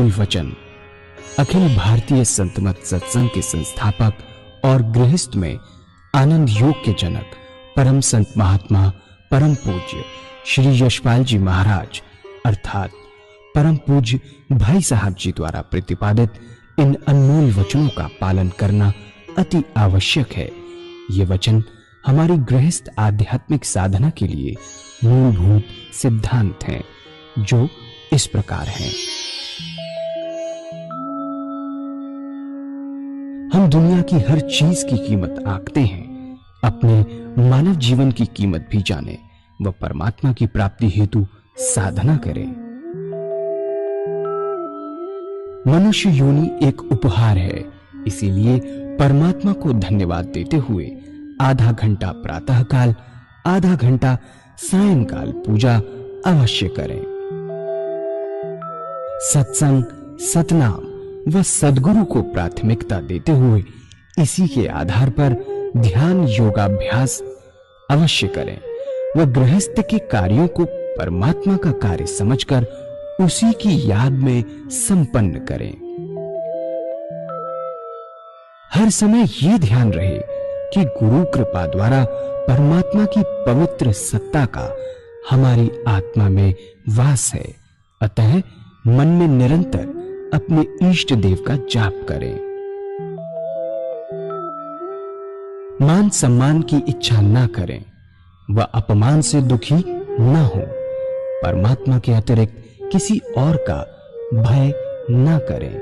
अनमोल वचन अखिल भारतीय संत मत सत्संग के संस्थापक और गृहस्थ में आनंद योग के जनक परम संत महात्मा परम पूज्य श्री यशपाल जी महाराज अर्थात परम पूज्य भाई साहब जी द्वारा प्रतिपादित इन अनमोल वचनों का पालन करना अति आवश्यक है। ये वचन हमारी गृहस्थ आध्यात्मिक साधना के लिए मूलभूत सिद्धांत हैं, जो इस प्रकार हैं। हम दुनिया की हर चीज की कीमत आंकते हैं, अपने मानव जीवन की कीमत भी जाने व परमात्मा की प्राप्ति हेतु साधना करें। मनुष्य योनि एक उपहार है, इसीलिए परमात्मा को धन्यवाद देते हुए आधा घंटा प्रातःकाल, आधा घंटा सायंकाल पूजा अवश्य करें। सत्संग, सतनाम व सद्गुरु को प्राथमिकता देते हुए इसी के आधार पर ध्यान योगाभ्यास अवश्य करें व गृहस्थ के कार्यों को परमात्मा का कार्य समझकर उसी की याद में संपन्न करें। हर समय ये ध्यान रहे कि गुरु कृपा द्वारा परमात्मा की पवित्र सत्ता का हमारी आत्मा में वास है, अतः मन में निरंतर अपने इष्ट देव का जाप करें। मान सम्मान की इच्छा ना करें व अपमान से दुखी ना हो। परमात्मा के अतिरिक्त किसी और का भय ना करें।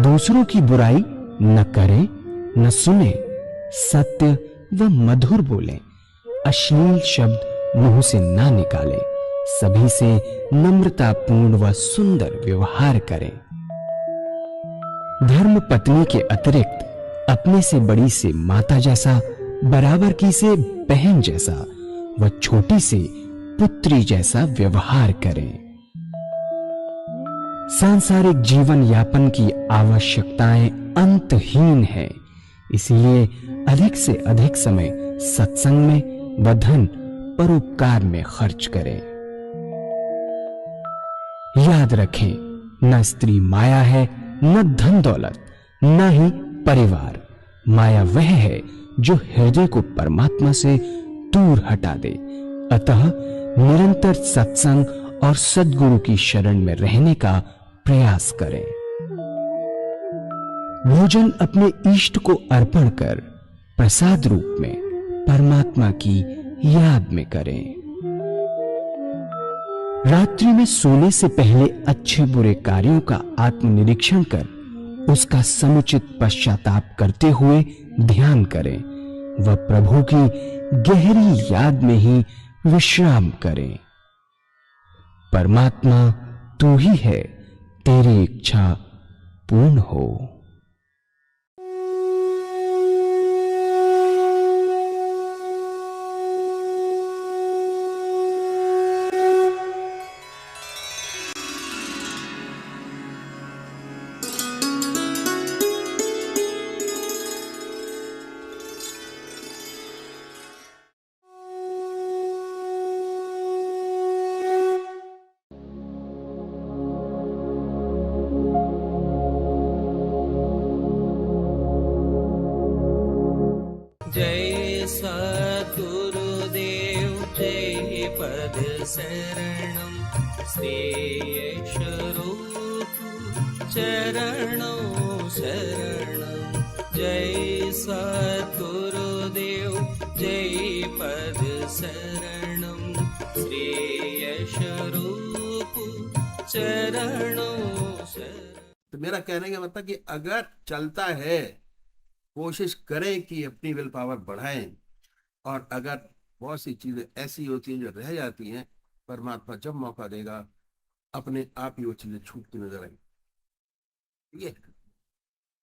दूसरों की बुराई न करें, न सुने, सत्य व मधुर बोलें, अश्लील शब्द मुंह से ना निकालें, सभी से नम्रतापूर्ण व सुंदर व्यवहार करें। धर्म पत्नी के अतिरिक्त अपने से बड़ी से माता जैसा, बराबर की से बहन जैसा व छोटी से पुत्री जैसा व्यवहार करें। सांसारिक जीवन यापन की आवश्यकताएं अंतहीन है, इसलिए अधिक से अधिक समय सत्संग में व धन परोपकार में खर्च करें। याद रखें, न स्त्री माया है, न धन दौलत, न ही परिवार। माया वह है जो हृदय को परमात्मा से दूर हटा दे। अतः निरंतर सत्संग और सद्गुरु की शरण में रहने का प्रयास करें। भोजन अपने इष्ट को अर्पण कर प्रसाद रूप में परमात्मा की याद में करें। रात्रि में सोने से पहले अच्छे बुरे कार्यों का आत्मनिरीक्षण कर उसका समुचित पश्चाताप करते हुए ध्यान करें व प्रभु की गहरी याद में ही विश्राम करें। परमात्मा तू ही है, तेरी इच्छा पूर्ण हो। जय सद्गुरुदेव जय पद शरणम श्री स्वरूप चरणों शरणम। जय सद्गुरुदेव जय पद शरणम श्री स्वरूप चरणों शरणम। तो मेरा कहने का मतलब कि अगर चलता है, कोशिश करें कि अपनी विल पावर बढ़ाएं, और अगर बहुत सी चीजें ऐसी होती हैं जो रह जाती हैं, परमात्मा जब मौका देगा अपने आप ही वो चीजें छूटती नजर आएंगी। ठीक है,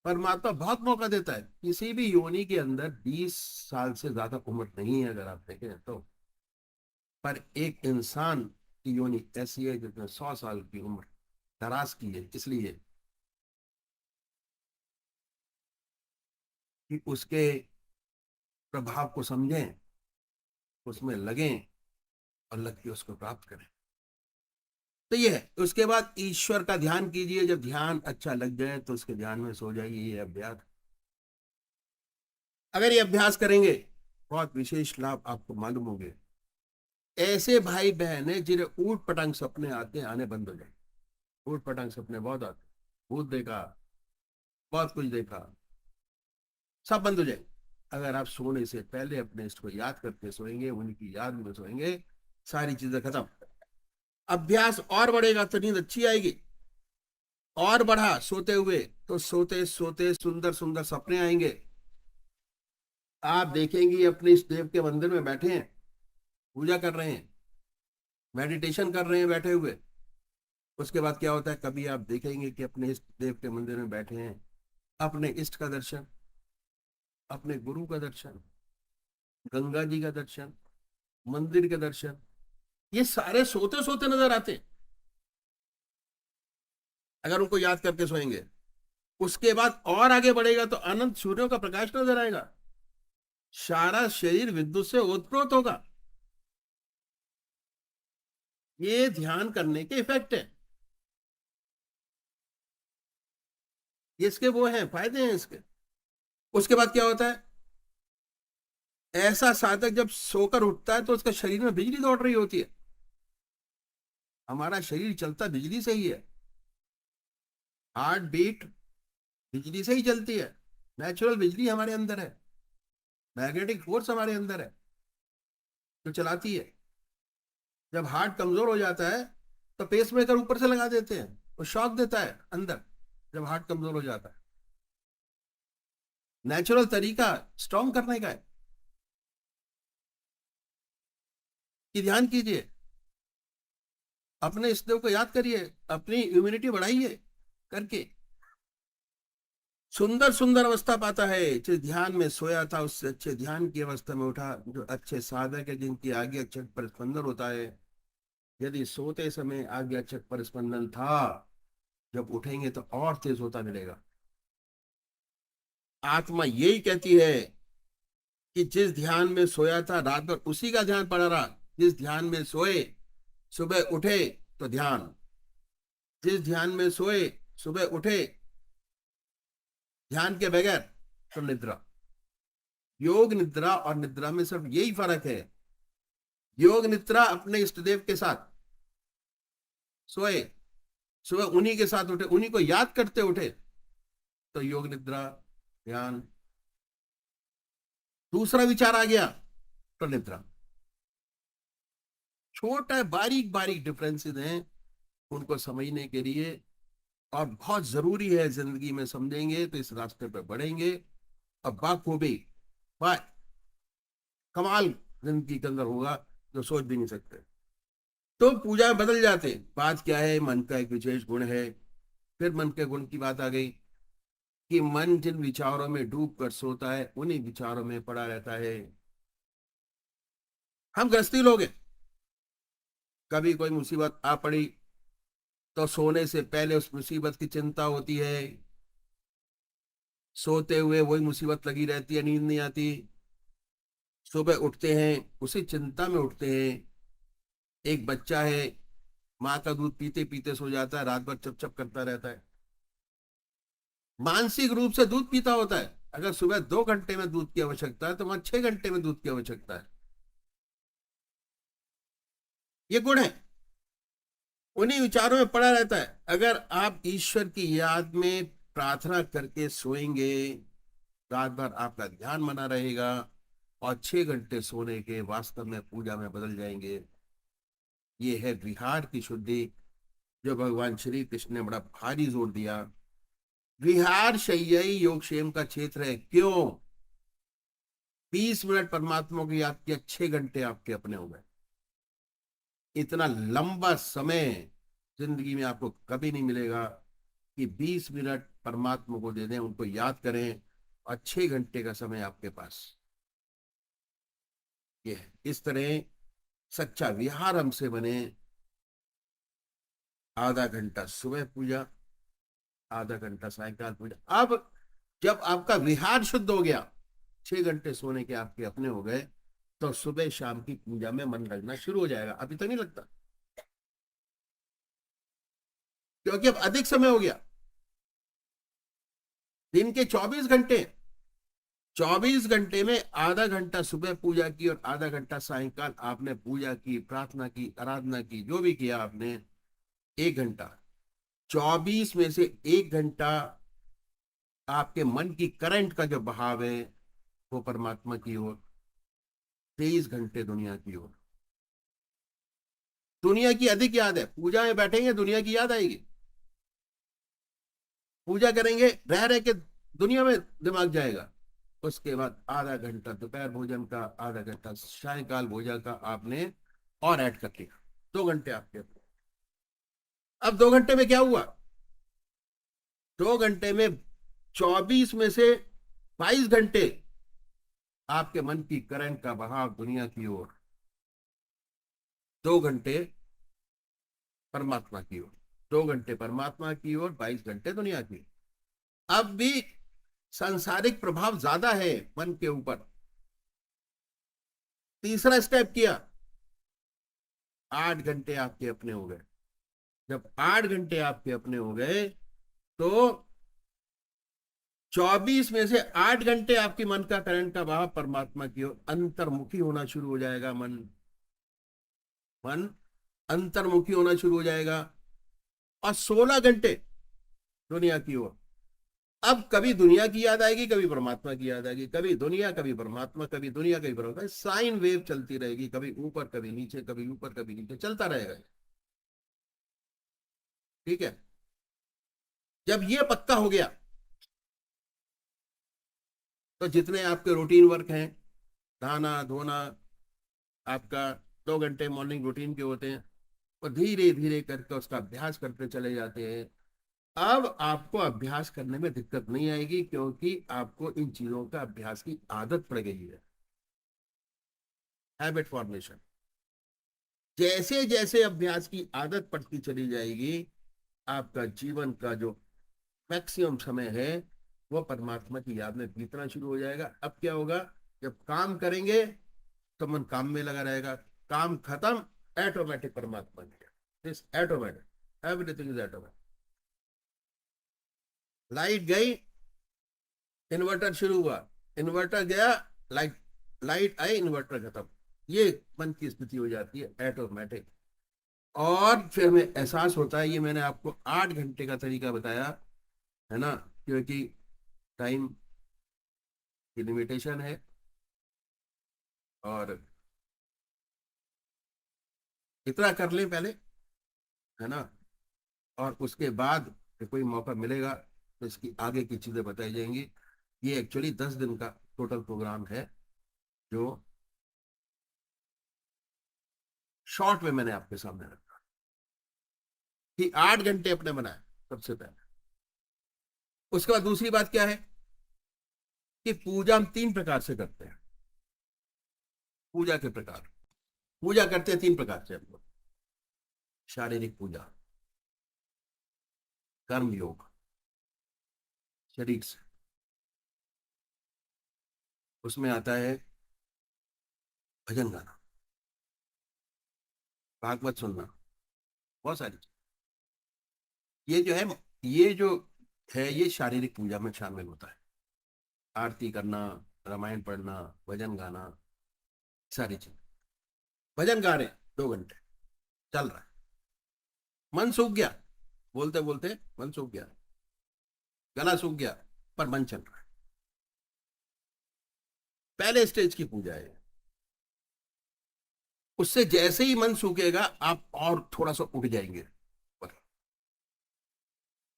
परमात्मा बहुत मौका देता है। किसी भी योनि के अंदर 20 साल से ज्यादा उम्र नहीं है अगर आप देखें तो, पर एक इंसान की योनि ऐसी है जिसमें 100 साल की उम्र दराज की है, इसलिए कि उसके प्रभाव को समझें, उसमें लगें और लग के उसको प्राप्त करें। तो ये है। उसके बाद ईश्वर का ध्यान कीजिए। जब ध्यान अच्छा लग जाए तो उसके ध्यान में सो जाइए। ये अभ्यास, अगर ये अभ्यास करेंगे बहुत विशेष लाभ आपको मालूम होंगे। ऐसे भाई बहन है जिन्हें ऊट पटांग सपने आते हैं, आने बंद हो जाए। ऊट पटांग सपने बहुत आते, भूत देखा, बहुत कुछ देखा, सब बंद हो जाए। अगर आप सोने से पहले अपने इष्ट को याद करके सोएंगे, उनकी याद में सोएंगे, सारी चीजें खत्म। अभ्यास और बढ़ेगा तो नींद अच्छी आएगी। और बढ़ा सोते हुए तो सोते सोते सुंदर सुंदर सपने आएंगे। आप देखेंगे अपने इष्ट देव के मंदिर में बैठे हैं, पूजा कर रहे हैं, मेडिटेशन कर रहे हैं बैठे हुए। उसके बाद क्या होता है, कभी आप देखेंगे कि अपने इष्ट देव के मंदिर में बैठे हैं, अपने इष्ट का दर्शन, अपने गुरु का दर्शन, गंगा जी का दर्शन, मंदिर के दर्शन, ये सारे सोते सोते नजर आते हैं अगर उनको याद करके सोएंगे। उसके बाद और आगे बढ़ेगा तो अनंत सूर्यों का प्रकाश नजर आएगा, सारा शरीर विद्युत से ओतप्रोत होगा। ये ध्यान करने के इफेक्ट है, ये इसके वो हैं, फायदे हैं इसके। उसके बाद क्या होता है, ऐसा साधक जब सोकर उठता है तो उसका शरीर में बिजली दौड़ रही होती है। हमारा शरीर चलता बिजली से ही है, हार्ट बीट बिजली से ही चलती है। नेचुरल बिजली हमारे अंदर है, मैग्नेटिक फोर्स हमारे अंदर है जो चलाती है। जब हार्ट कमजोर हो जाता है तो पेसमेकर ऊपर से लगा देते हैं, वो शॉक देता है अंदर जब हार्ट कमजोर हो जाता है। नेचुरल तरीका स्ट्रॉन्ग करने का है कि ध्यान कीजिए, अपने इष्ट देव को याद करिए, अपनी इम्यूनिटी बढ़ाइए करके। सुंदर सुंदर अवस्था पाता है। जिस ध्यान में सोया था उससे अच्छे ध्यान की अवस्था में उठा। जो अच्छे साधक है जिनकी आज्ञा चक पर स्पंदन होता है, यदि सोते समय आज्ञा चक पर स्पंदन था, जब उठेंगे तो और तेज होता मिलेगा। आत्मा यही कहती है कि जिस ध्यान में सोया था रात भर उसी का ध्यान पड़ा रहा। जिस ध्यान में सोए सुबह उठे तो ध्यान, जिस ध्यान में सोए सुबह उठे ध्यान के बगैर तो निद्रा। योग निद्रा और निद्रा में सिर्फ यही फर्क है। योग निद्रा अपने इष्ट देव के साथ सोए, सुबह उन्हीं के साथ उठे, उन्हीं को याद करते उठे तो योग निद्रा ध्यान। दूसरा विचार आ गया तो निद्रा। छोटा बारीक बारीक डिफरेंसेस हैं, उनको समझने के लिए और बहुत जरूरी है। जिंदगी में समझेंगे तो इस रास्ते पर बढ़ेंगे और बाखूबी बा कमाल जिंदगी के अंदर होगा जो सोच भी नहीं सकते। तो पूजा में बदल जाते। बात क्या है, मन का एक विशेष गुण है। फिर मन के गुण की बात आ गई कि मन जिन विचारों में डूब कर सोता है उन्हीं विचारों में पड़ा रहता है। हम गृहस्थी लोग हैं, कभी कोई मुसीबत आ पड़ी तो सोने से पहले उस मुसीबत की चिंता होती है, सोते हुए वही मुसीबत लगी रहती है, नींद नहीं आती। सुबह उठते हैं उसी चिंता में उठते हैं। एक बच्चा है, माँ का दूध पीते पीते सो जाता है, रात भर चप चप करता रहता है, मानसिक रूप से दूध पीता होता है। अगर सुबह 2 घंटे में दूध की आवश्यकता है तो वहां 6 घंटे में दूध की आवश्यकता है। ये गुण है, उन्हीं विचारों में पड़ा रहता है। अगर आप ईश्वर की याद में प्रार्थना करके सोएंगे, रात भर आपका ध्यान बना रहेगा और 6 घंटे सोने के वास्तव में पूजा में बदल जाएंगे। ये है विहार की शुद्धि, जो भगवान श्री कृष्ण ने बड़ा भारी जोर दिया। विहार शय्यई योगक्षेम का क्षेत्र है। क्यों? 20 मिनट परमात्मा को याद किया, 6 घंटे आपके अपने हो गए। इतना लंबा समय जिंदगी में आपको कभी नहीं मिलेगा कि 20 मिनट परमात्मा को दे दें, उनको याद करें और 6 घंटे का समय आपके पास। ये है, इस तरह सच्चा विहार हमसे बने। आधा घंटा सुबह पूजा, आधा घंटा सायकाल पूजा। अब जब आपका विहार शुद्ध हो गया, 6 घंटे सोने के आपके अपने हो गए, तो सुबह शाम की पूजा में मन लगना शुरू हो जाएगा। अभी तो नहीं लगता। क्योंकि अब अधिक समय हो गया। दिन के 24 घंटे, 24 घंटे में आधा घंटा सुबह पूजा की और आधा घंटा सायंकाल आपने पूजा की, प्रार्थना की, आराधना की, जो भी किया आपने, 1 घंटा। 24 में से 1 घंटा आपके मन की करंट का जो बहाव है वो परमात्मा की ओर, 23 घंटे दुनिया की ओर। दुनिया की अधिक याद है। पूजा में बैठेंगे दुनिया की याद आएगी, पूजा करेंगे रह रह के दुनिया में दिमाग जाएगा। उसके बाद आधा घंटा दोपहर भोजन का, आधा घंटा सायंकाल भोजन का आपने और ऐड कर लिया, 2 घंटे आपके। अब 2 घंटे में क्या हुआ? 2 घंटे में 24 में से 22 घंटे आपके मन की करंट का बहाव दुनिया की ओर, 2 घंटे परमात्मा की ओर, 2 घंटे परमात्मा की ओर, 22 घंटे दुनिया की। अब भी सांसारिक प्रभाव ज्यादा है मन के ऊपर। तीसरा स्टेप किया, 8 घंटे आपके अपने हो गए। जब 8 घंटे आपके अपने हो गए तो 24 में से 8 घंटे आपकी मन का करंट का भाव परमात्मा की ओर अंतर्मुखी होना शुरू हो जाएगा। मन अंतर्मुखी होना शुरू हो जाएगा। और 16 घंटे दुनिया की ओर। अब कभी दुनिया की याद आएगी, कभी परमात्मा की याद आएगी, कभी दुनिया, कभी परमात्मा, कभी दुनिया, कभी परमात्मा। साइन वेव चलती रहेगी, कभी ऊपर कभी नीचे, कभी ऊपर कभी नीचे, चलता रहेगा। ठीक है। जब ये पक्का हो गया तो जितने आपके रूटीन वर्क हैं, नहाना धोना, आपका 2 घंटे मॉर्निंग रूटीन के होते हैं, और धीरे धीरे करके उसका अभ्यास करते चले जाते हैं। अब आपको अभ्यास करने में दिक्कत नहीं आएगी, क्योंकि आपको इन चीजों का अभ्यास की आदत पड़ गई है। Habit formation. जैसे जैसे अभ्यास की आदत पड़ती चली जाएगी, आपका जीवन का जो मैक्सिमम समय है वो परमात्मा की याद में बीतना शुरू हो जाएगा। अब क्या होगा? जब काम करेंगे तो मन काम में लगा रहेगा, काम खत्म, ऑटोमेटिक परमात्मा की, this automatic, everything is automatic. Light गई, इन्वर्टर शुरू हुआ, इन्वर्टर गया, लाइट आई, इन्वर्टर खत्म। ये मन की स्थिति हो जाती है ऑटोमेटिक। और फिर हमें एहसास होता है, ये मैंने आपको 8 घंटे का तरीका बताया है ना, क्योंकि टाइम की लिमिटेशन है। और इतना कर लें पहले, है ना, और उसके बाद कोई मौका मिलेगा तो इसकी आगे की चीजें बताई जाएंगी। ये एक्चुअली 10 दिन का टोटल प्रोग्राम है, जो शॉर्ट में मैंने आपके सामने रखा कि 8 घंटे अपने बनाए सबसे पहले। उसके बाद दूसरी बात क्या है कि पूजा हम 3 प्रकार से करते हैं। पूजा के प्रकार, पूजा करते हैं 3 प्रकार से हम लोग। शारीरिक पूजा, कर्म योग, शरीर से। उसमें आता है भजन गाना, भागवत सुनना, बहुत सारी चीज। ये जो है, ये जो है, ये शारीरिक पूजा में शामिल होता है। आरती करना, रामायण पढ़ना, भजन गाना, सारी चीज। भजन गा रहे 2 घंटे चल रहा है, मन सूख गया, बोलते बोलते मन सूख गया, गला सूख गया, पर मन चल रहा है। पहले स्टेज की पूजा है। उससे जैसे ही मन सूखेगा आप और थोड़ा सा उठ जाएंगे,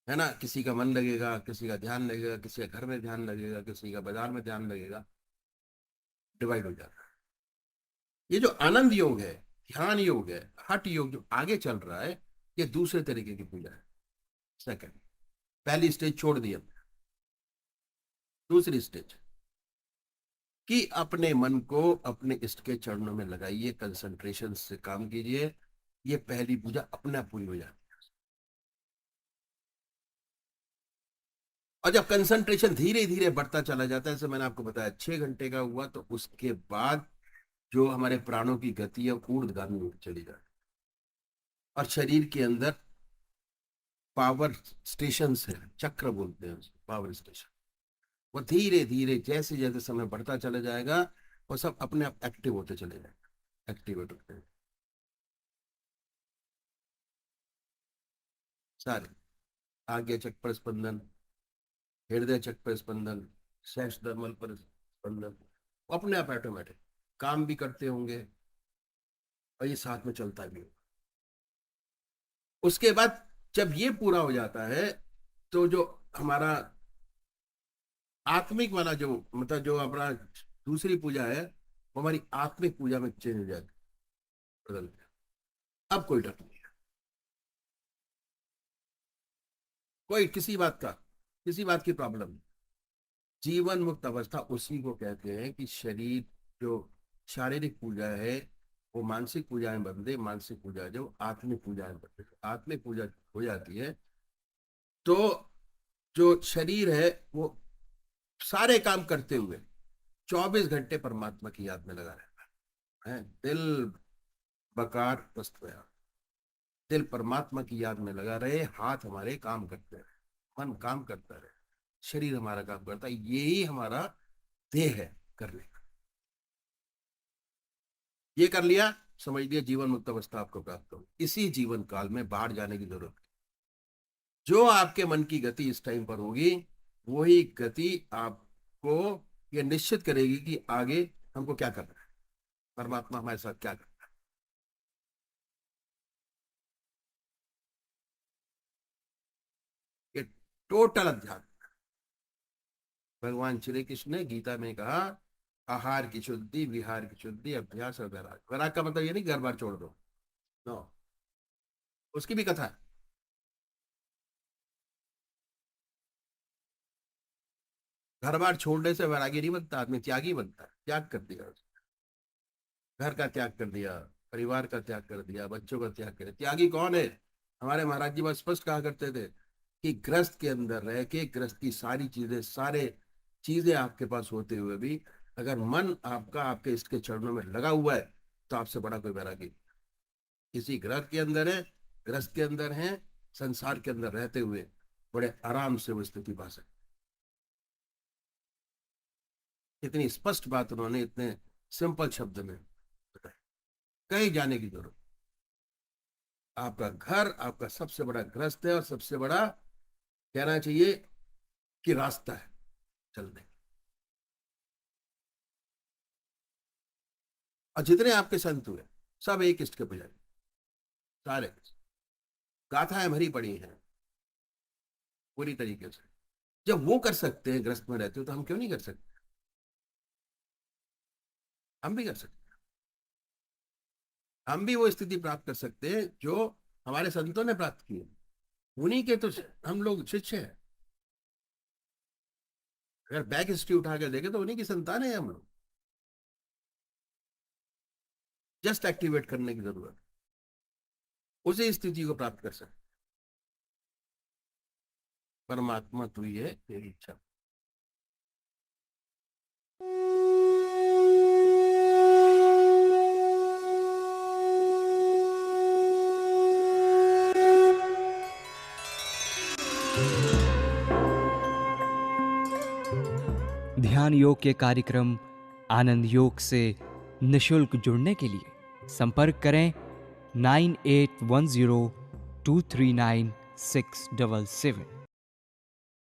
है ना। किसी का मन लगेगा, किसी का ध्यान लगेगा, किसी का घर में ध्यान लगेगा, किसी का बाजार में ध्यान लगेगा, डिवाइड हो जाता है। ये जो आनंद योग है, ध्यान योग है, हठ योग जो आगे चल रहा है, ये दूसरे तरीके की पूजा है। सेकंड, पहली स्टेज छोड़ दी हमने। दूसरी स्टेज कि अपने मन को अपने इष्ट के चरणों में लगाइए, कंसंट्रेशन से काम कीजिए। ये पहली पूजा अपने आप पूरी हो जाती है। और जब कंसंट्रेशन धीरे धीरे बढ़ता चला जाता है, जैसे मैंने आपको बताया 6 घंटे का हुआ, तो उसके बाद जो हमारे प्राणों की गति है ऊर्ध्वगामी चली जाती है, और शरीर के अंदर पावर स्टेशन है, चक्र बोलते हैं उसको, पावर स्टेशन। वो धीरे धीरे जैसे जैसे समय बढ़ता चला जाएगा वो सब अपने आप एक्टिव होते चले जाएगा, एक्टिवेट होते हैं सारे। आगे चक्र पर स्पंदन, हृदय चक्र पर स्पंदन, शेष धर्मल पर स्पंदन, अपने आप ऑटोमेटिक काम भी करते होंगे और ये साथ में चलता भी होगा। उसके बाद जब ये पूरा हो जाता है तो जो हमारा आत्मिक वाला जो मतलब जो अपना दूसरी पूजा है वो हमारी आत्मिक पूजा में चेंज हो जाती है, बदल गया। अब कोई डर नहीं है, कोई किसी बात की प्रॉब्लम नहीं। जीवन मुक्त अवस्था उसी को कहते हैं कि शरीर जो शारीरिक पूजा है वो मानसिक पूजा में बदले, मानसिक पूजा जो आत्मिक पूजा में बदले। आत्मिक पूजा हो जाती है तो जो शरीर है वो सारे काम करते हुए 24 घंटे परमात्मा की याद में लगा रहता है। दिल बकार वस्तुया, दिल परमात्मा की याद में लगा रहे, हाथ हमारे काम करते रहे, मन काम करता रहे, शरीर हमारा काम करता है, यही हमारा देह है करने का। ये कर लिया, समझ लिया जीवन मुक्त अवस्था आपको प्राप्त हो। इसी जीवन काल में बाहर जाने की जरूरत है। जो आपके मन की गति इस टाइम पर होगी वही गति आपको ये निश्चित करेगी कि आगे हमको क्या करना है, परमात्मा हमारे साथ क्या करना है। ये टोटल अध्यात्म। भगवान श्री कृष्ण ने गीता में कहा आहार की शुद्धि, विहार की शुद्धि, अभ्यास और वैराग। वैराग का मतलब ये नहीं घर बार छोड़ दो, नो, उसकी भी कथा है। घर बार छोड़ने से वैरागी नहीं बनता, आदमी त्यागी बनता है। त्याग कर दिया, घर का त्याग कर दिया, परिवार का त्याग कर दिया, बच्चों का त्याग कर दिया। त्यागी कौन है? हमारे महाराज जी बहुत स्पष्ट कहा करते थे कि ग्रस्त के अंदर रह के ग्रस्त की सारी चीजें, सारे चीजें आपके पास होते हुए भी अगर मन आपका आपके इसके चरणों में लगा हुआ है तो आपसे बड़ा कोई वैरागी किसी ग्रह के अंदर है, ग्रस्त के अंदर है, संसार के अंदर रहते हुए बड़े आराम से वो स्थिति पा सकते। इतनी स्पष्ट बात उन्होंने इतने सिंपल शब्द में बताई, कहीं जाने की जरूरत। आपका घर आपका सबसे बड़ा ग्रस्त है और सबसे बड़ा कहना चाहिए कि रास्ता है चलने। और जितने आपके संत हुए सब एक इष्ट के पुजारी, सारे गाथाएं भरी पड़ी हैं पूरी तरीके से। जब वो कर सकते हैं ग्रस्त में रहते हो तो हम क्यों नहीं कर सकते? हम भी कर सकते हैं। हम भी वो स्थिति प्राप्त कर सकते हैं जो हमारे संतों ने प्राप्त की है। उन्हीं के तो हम लोग शिष्य हैं। अगर बैक हिस्ट्री उठा के देखें तो उन्हीं की संतान है हम लोग। जस्ट एक्टिवेट करने की जरूरत है, उसी स्थिति को प्राप्त कर सकते। परमात्मा तू ही है, तेरी इच्छा। ध्यान योग के कार्यक्रम आनंद योग से निशुल्क जुड़ने के लिए संपर्क करें 9810239677।